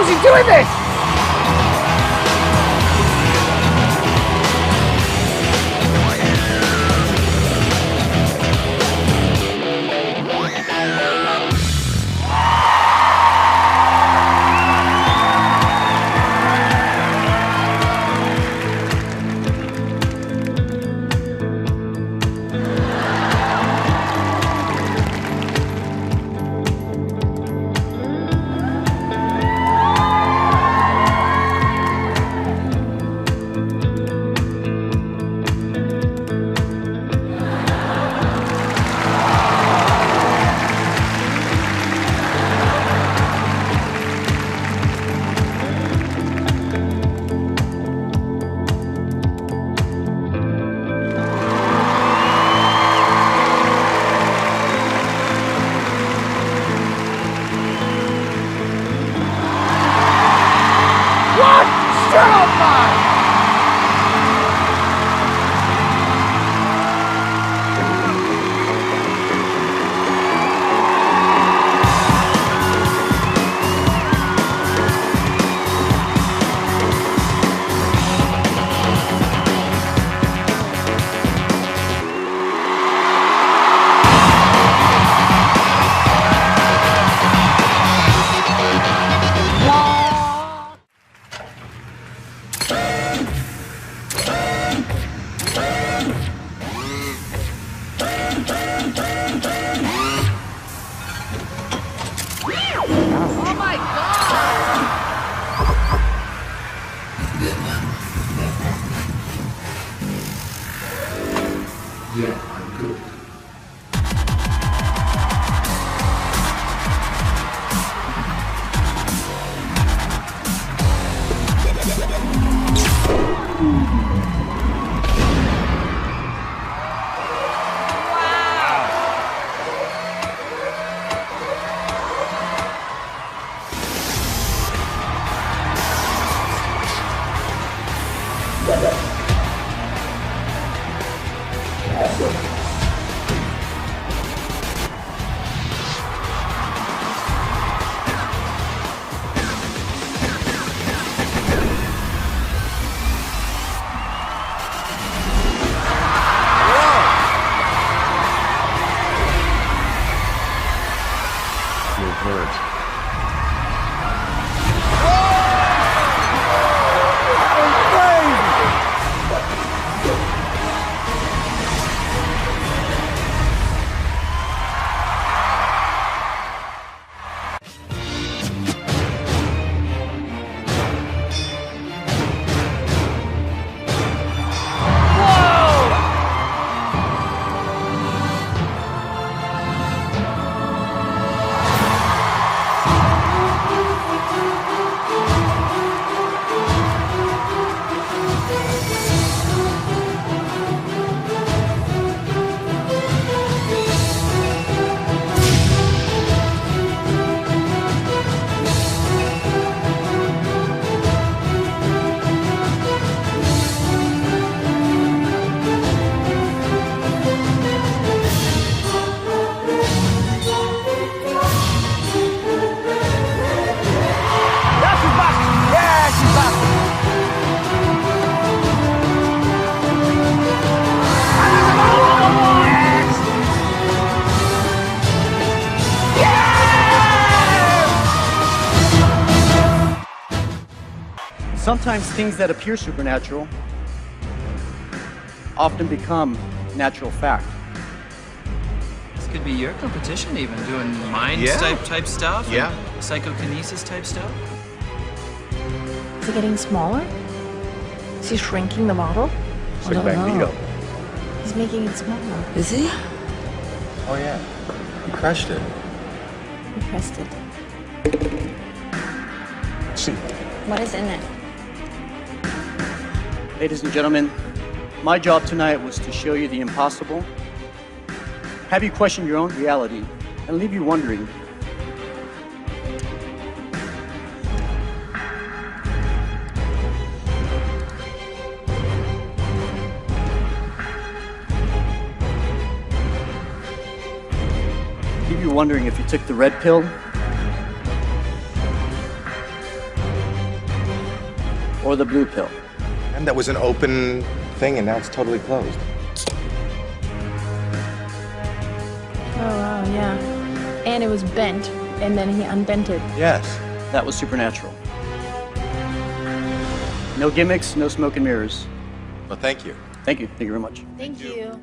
is he doing this? Yeah, I'm good. You're hurt. Sometimes things that appear supernatural often become natural fact. This could be your competition, even doing mind type stuff. Yeah. And psychokinesis type stuff. Is it getting smaller? Is he shrinking the model? It's like Magneto. He's making it smaller. Is he? Oh yeah, he crushed it. He pressed it. See, What is in it? Ladies and gentlemen, my job tonight was to show you the impossible, have you question your own reality, and leave you wondering, if you took the red pill or the blue pill? And that was an open thing, and now it's totally closed. Oh, wow, yeah. And it was bent, and then he unbent it. Yes. That was supernatural. No gimmicks, no smoke and mirrors. Well, thank you. Thank you. Thank you very much. Thank you.